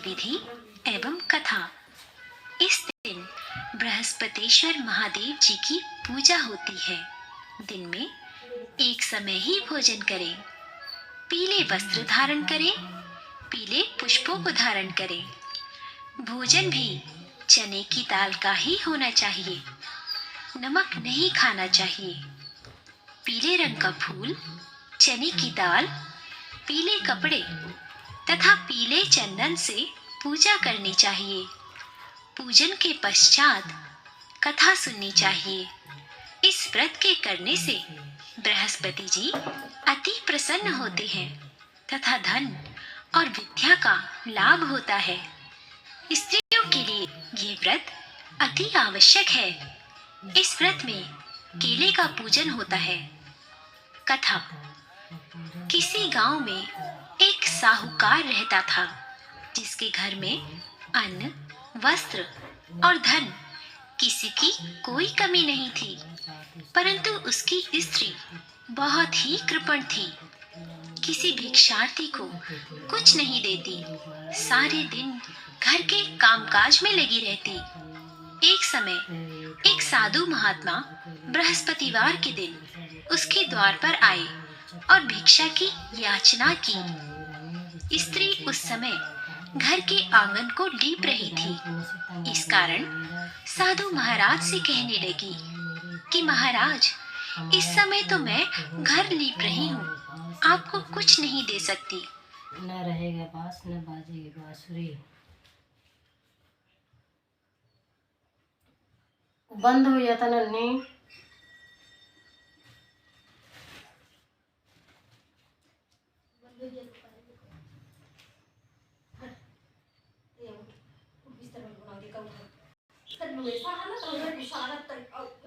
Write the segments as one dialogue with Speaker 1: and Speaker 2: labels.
Speaker 1: विधि एवं कथा। इस दिन बृहस्पतिश्वर महादेव जी की पूजा होती है। दिन में एक समय ही भोजन करें, पीले वस्त्र धारण करें, पीले पुष्पों को धारण करें। भोजन भी चने की दाल का ही होना चाहिए, नमक नहीं खाना चाहिए। पीले रंग का फूल, चने की दाल, पीले कपड़े तथा पीले चंदन से पूजा करनी चाहिए। पूजन के पश्चात कथा सुननी चाहिए। इस व्रत के करने से बृहस्पति जी अति प्रसन्न होते हैं तथा धन और विद्या का लाभ होता है। स्त्रियों के लिए ये व्रत अति आवश्यक है। इस व्रत में केले का पूजन होता है। कथा। किसी गांव में एक साहूकार रहता था, जिसके घर में अन्न, वस्त्र और धन किसी की कोई कमी नहीं थी, परंतु उसकी स्त्री बहुत ही कृपण थी। किसी भिक्षार्थी को कुछ नहीं देती, सारे दिन घर के कामकाज में लगी रहती। एक समय एक साधु महात्मा बृहस्पतिवार के दिन उसके द्वार पर आए और भिक्षा की याचना की। स्त्री उस समय घर के आंगन को लीप रही थी। इस कारण साधु महाराज से कहने लगी कि महाराज, इस समय तो मैं घर लीप रही हूँ, आपको कुछ नहीं दे सकती।
Speaker 2: न रहेगा बांस न बाजेगी बांसुरी। बंद हो जाता नन्ही।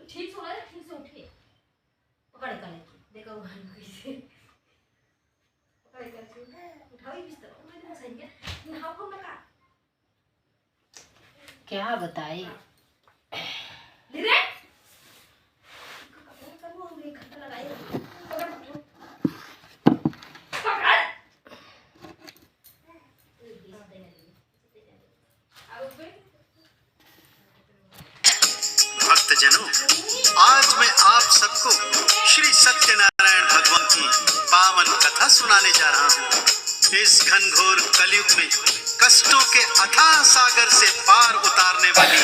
Speaker 2: ठीक से उठिए, पकड़ कर देखो कैसे क्या बताई।
Speaker 3: भक्तजनों, आज मैं आप सबको श्री सत्यनारायण भगवान की पावन कथा सुनाने जा रहा हूँ। इस घनघोर कलयुग में कष्टों के अथाह सागर से पार उतारने वाली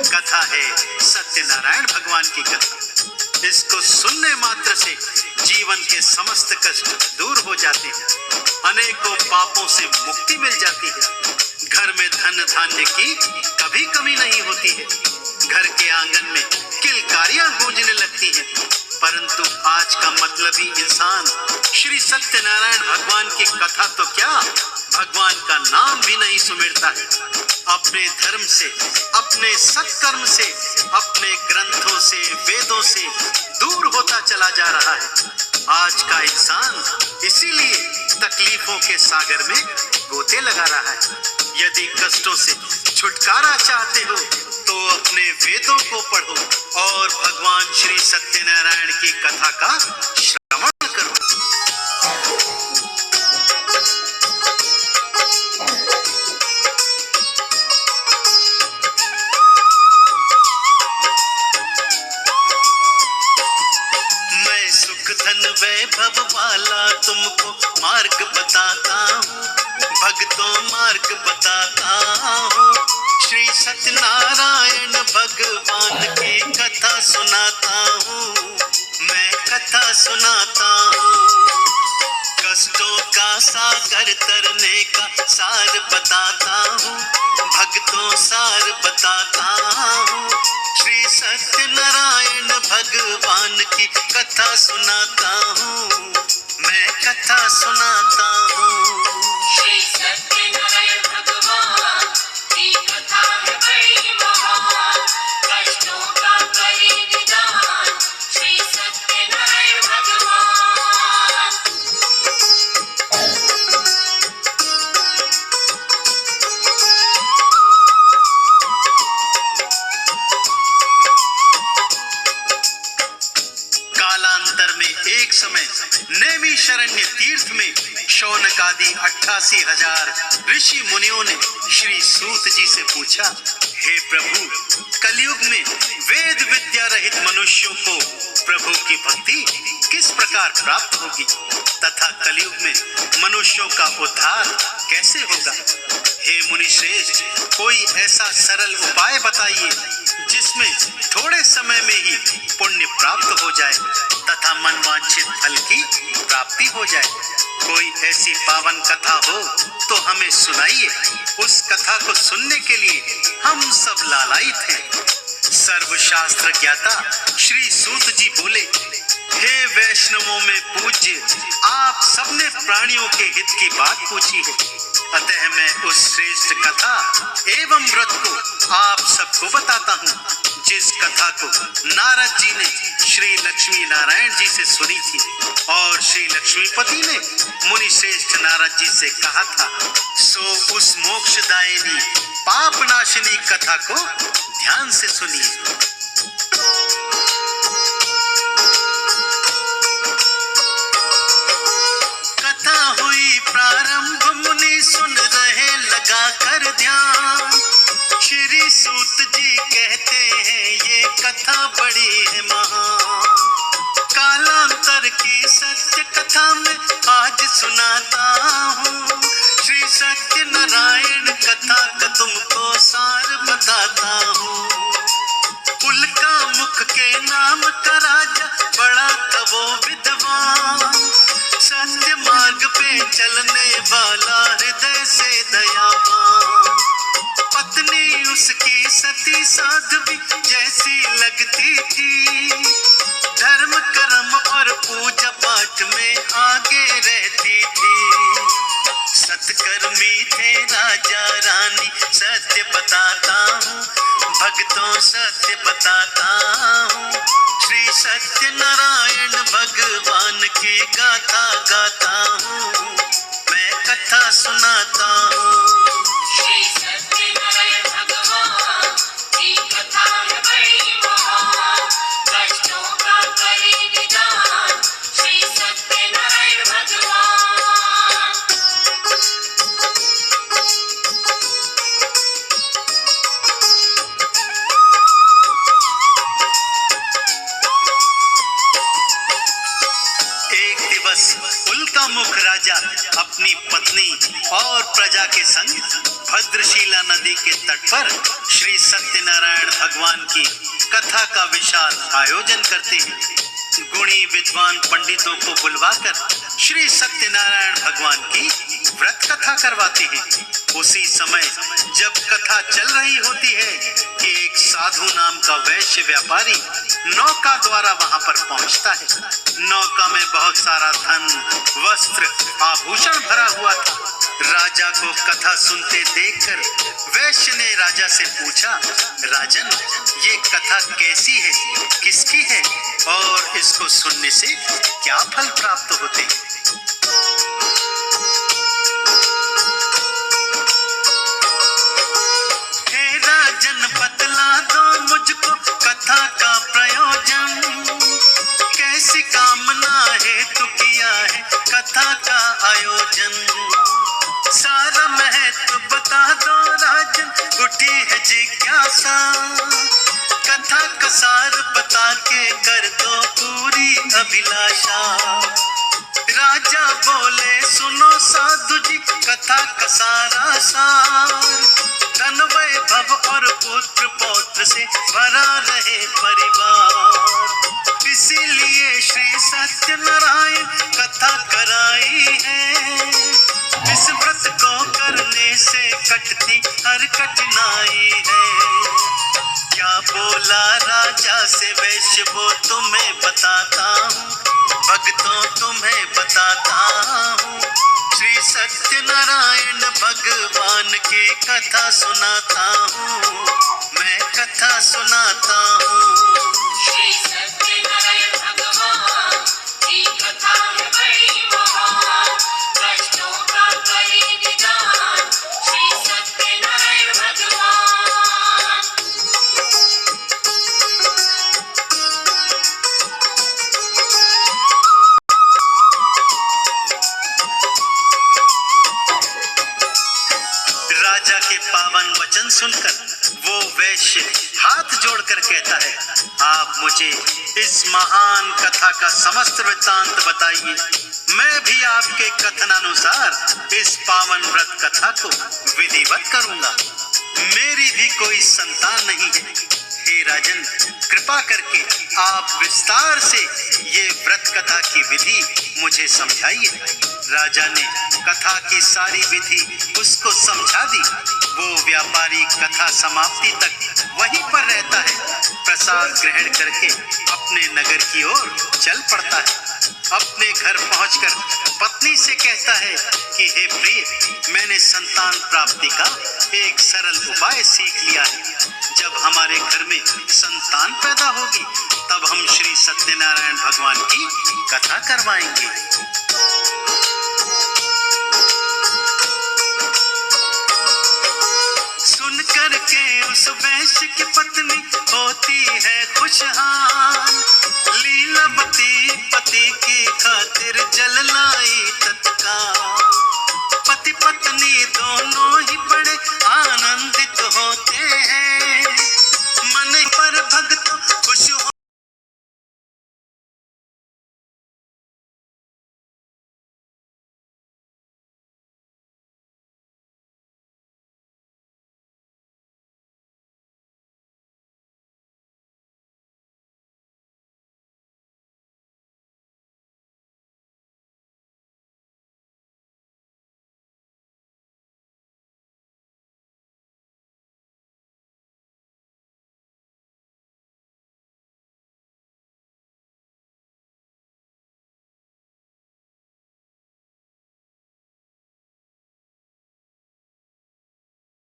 Speaker 3: कथा है सत्यनारायण भगवान की कथा। इसको सुनने मात्र से जीवन के समस्त कष्ट दूर हो जाते हैं, अनेकों पापों से मुक्ति मिल जाती है। घर में धन धान्य की कभी कमी नहीं होती है। घर के आंगन में किलकारियां गूंजने लगती हैं। परंतु आज का मतलबी इंसान श्री सत्यनारायण भगवान की कथा तो क्या, भगवान का नाम भी नहीं सुमिरता है। अपने धर्म से, अपने सत्कर्म से, अपने ग्रंथों से, वेदों से दूर होता चला जा रहा है। आज का इंसान इसीलिए तकलीफों के सागर में गोते लगा रहा है। यदि कष्टों से छुटकारा चाहते हो तो अपने वेदों को पढ़ो और भगवान श्री सत्यनारायण की कथा का श्रवण करो। मैं सुख धन वैभव वाला तुमको मार्ग बताता हूँ, भक्तों मार्ग बताता हूँ। श्री सत्यनारायण भगवान की कथा सुनाता हूँ, मैं कथा सुनाता हूँ। कष्टों का सागर तरने का सार बताता हूँ, भक्तों सार बताता हूँ। श्री सत्यनारायण भगवान की कथा सुनाता हूँ, मैं कथा सुनाता हूँ।
Speaker 4: श्री सत्यनारायण भगवान की कथा है बड़ी महान, कष्टों का करे निदान श्री सत्यनारायण भगवान।
Speaker 3: कालांतर में एक समय नैमिषारण्य तीर्थ में शौनक आदि 18 88,000 ऋषि मुनियों ने श्री सूत जी से पूछा, हे प्रभु, कलयुग में वेद विद्या रहित मनुष्यों को प्रभु की भक्ति किस प्रकार प्राप्त होगी तथा कलयुग में मनुष्यों का उद्धार कैसे होगा? हे मुनि श्रेष्ठ, कोई ऐसा सरल उपाय बताइए जिसमें थोड़े समय में ही पुण्य प्राप्त हो जाए तथा मनवांछित फल की प्राप्ति हो जाए। कोई ऐसी पावन कथा हो तो हमें सुनाइए। उस कथा को सुनने के लिए हम सब लालायित हैं। सर्वशास्त्र ज्ञाता श्री सूत जी बोले, हे वैष्णवों में पूज्य, आप सबने प्राणियों के हित की बात पूछी है, अतः मैं उस श्रेष्ठ कथा एवं व्रत को आप सबको बताता हूँ जिस कथा को नारद जी ने श्री लक्ष्मी नारायण जी से सुनी थी और श्री लक्ष्मीपति ने मुनि श्रेष्ठ नारद जी से कहा था। सो उस मोक्षदायिनी पाप नाशिनी कथा को ध्यान से सुनिए। कथा हुई प्रारंभ, मुनि सुन रहे लगा कर ध्यान। श्री सूत जी कहते हैं ये कथा बड़ी है महान। कालांतर की सत्य कथा में आज सुनाता हूँ। श्री सत्य नारायण कथा का तुमको सार बताता हूँ। उल्का मुख के नाम का राजा बड़ा था वो विद्वान, सत्य मार्ग पे चलने वाला हृदय से दयावान। पत्नी उसकी सती साध्वी जैसी लगती थी, धर्म कर्म और पूजा पाठ में आगे रहती थी। सत्कर्मी थे राजा रानी, सत्य बताता हूँ भक्तों, सत्य बताता हूँ। श्री सत्य नारायण भगवान की गाथा गाता हूँ, मैं कथा सुनाता हूँ।
Speaker 4: श्री सत्यनारायण भगवान की कथा है बड़ी महान, कष्टों का करे निदान श्री सत्यनारायण भगवान।
Speaker 3: एक दिवस उल्का मुख राजा अपनी पत्नी और प्रजा के संग भद्रशिला नदी के तट पर श्री सत्यनारायण भगवान की कथा का विशाल आयोजन करते हैं। गुणी विद्वान पंडितों को बुलवाकर श्री सत्यनारायण भगवान की व्रत कथा करवाते हैं। उसी समय जब कथा चल रही होती है कि एक साधु नाम का वैश्य व्यापारी नौका द्वारा वहां पर पहुंचता है। नौका में बहुत सारा धन, वस्त्र, आभूषण भरा हुआ था। राजा को कथा सुनते देखकर वैश्य ने राजा से पूछा, राजन, ये कथा कैसी है, किसकी है और इसको सुनने से क्या फल प्राप्त होते हैं? हे राजन, बतला दो मुझको कथा का प्रयोजन, कैसी कामना हेतु किया है कथा का आयोजन। सारा महत्व बता दो राजन, उठी है जिज्ञासा, कथा का सार बता के कर दो पूरी अभिलाषा। राजा बोले, सुनो साधु जी कथा का सारा सार, धन वैभव और पुत्र पौत्र से भरा रहे परिवार। इसीलिए श्री सत्यनारायण कथा कराई है, इस व्रत को करने से कटती हर कठिनाई है। क्या बोला राजा से वैश्य वो तुम्हें बताता हूँ, भक्तों तुम्हें बताता हूँ। श्री सत्यनारायण भगवान की कथा सुनाता हूँ, मैं कथा सुनाता हूँ।
Speaker 4: श्री सत्यनारायण भगवान की कथा है बड़ी महान, कष्टों का करे निदान श्री सत्यनारायण भगवान।
Speaker 3: राजा के पावन वचन सुनकर वो वैश्य हाथ जोड़कर कहता है, आप मुझे इस महान कथा का समस्त वृत्तांत बताइए। मैं भी आपके कथनानुसार इस पावन व्रत कथा को विधिवत करूंगा। मेरी भी कोई संतान नहीं है। हे राजन, कृपा करके आप विस्तार से ये व्रत कथा की विधि मुझे समझाइए। राजा ने कथा की सारी विधि उसको समझा दी। वो व्यापारी कथा समाप्ति तक वहीं पर रहता है। प्रसाद ग्रहण करके अपने नगर की ओर चल पड़ता है। अपने घर पहुंचकर पत्नी से कहता है कि हे प्रिय, मैंने संतान प्राप्ति का एक सरल उपाय सीख लिया है। जब हमारे घर में संतान पैदा होगी तब हम श्री सत्यनारायण भगवान की कथा करवाएंगे। सुन करके उस वैश्य की पत्नी होती है खुशहाल। लीलावती पति की खातिर जल लाई तत्काल। पति पत्नी दोनों